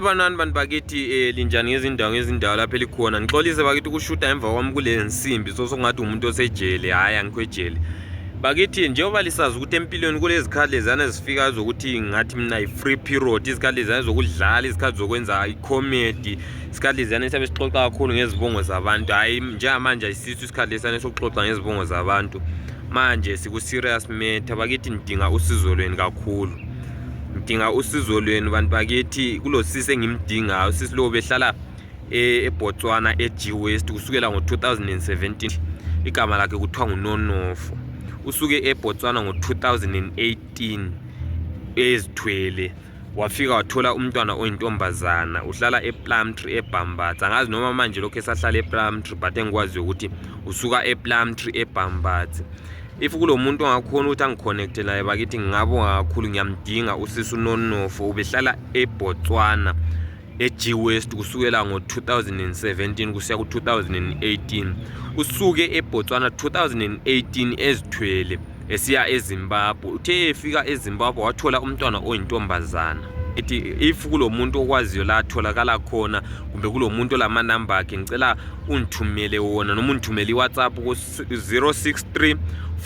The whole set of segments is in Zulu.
Banani bantu bakithi linjani ngezindawo lapha elikhona. Ngixolise bakithi ukushuta emva kwami kule nsimbi sokungathi umuntu osejele, hayi angikho ejele. Bakithi njengoba lisazi ukuthi empilweni kulezi zikhathi lezana zifika zokuthi ngathi mina i-free period, izikhathi lezana zokudlala, izikhathi zokwenza i-comedy, izikhathi lezana siyabe sixoxa kakhulu ngezibongo zabantu. Hayi njengamanje ayisiso isikhathi lesana sokuxoxa ngezibongo zabantu. Manje siku-serious matter bakithi, ngidinga usizo lwenu kakhulu. Ngidinga usizo lwenu bantu bakithi. Kulosisi engimdingayo, usisi lo behlala eBotswana eG West kusukela ngo-2017. Igama lakhe kuthiwa nguNonofo. Usuke eBotswana ngo-2018 ezithwele, wafika wathola umntwana oyintombazana. Uhlala ePlumtree eBhambatha. Angazi noma manje lokho esahlala ePlumtree, but engikwazi ukuthi usuka ePlumtree eBhambatha. If kulo muntu ongakhona ukuthi angiconnecte naye bakithi, ngingabonga kakhulu. Ngiyamdinga usisi uNonofo, ubehlala eBotswana eG West kusukela ngo-2017 kusiya ku-2018. Usuke eBotswana 2018 ezithwele esiya eZimbabwe. Uthe efika eZimbabwe wathola umntwana oyintombazana. If kulo muntu okwaziyo la atholakala khona, kumbe kulo muntu lama number akhe, ngicela ungithumele wona noma ungithumele iWhatsApp ku 063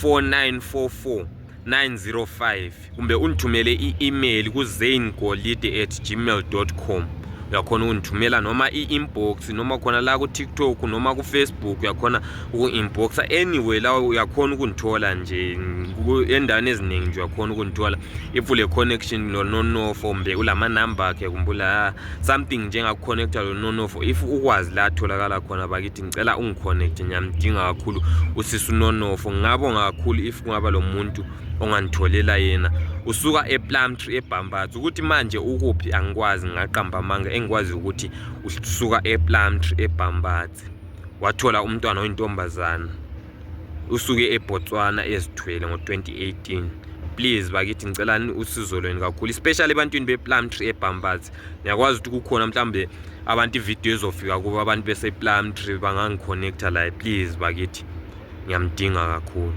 4944 905, kumbe ungithumele i-email ku zaingolide@gmail.com. uyakhona ukungithumela noma i-inbox, noma khona la ku TikTok noma ku Facebook uyakhona uku-inboxa. Anyway la uyakhona ukungithola nje endaweni eziningi nje uyakhona ukungithola. If ule connection lo Nonofo, mbe ulama number akhe, kumbula something njengakuconnecta lo Nonofo, if ukwazi la atholakala khona bakithi, ngicela ungiconnect. Ngiyamdinga kakhulu usisi uNonofo. Ngabonga kakhulu if kungaba lo muntu ongangitholela yena. Usuka ePlumtree eBhambatha. Ukuthi manje ukuphi angikwazi, ngaqamba amanga. Engikwazi ukuthi usuka ePlumtree eBhambatha wathola umntwana oyintombazana. Usuke eBotswana ezithwele ngo-2018. Please bakithi, ngicela usizo lwenu kakhulu, especially ebantwini bePlumtree eBhambatha. Ngiyakwazi ukuthi kukhona mhlambe abantu ivideo ezofika kuba abantu besePlumtree bangangiconnecta la. Please bakithi, ngiyamdinga kakhulu.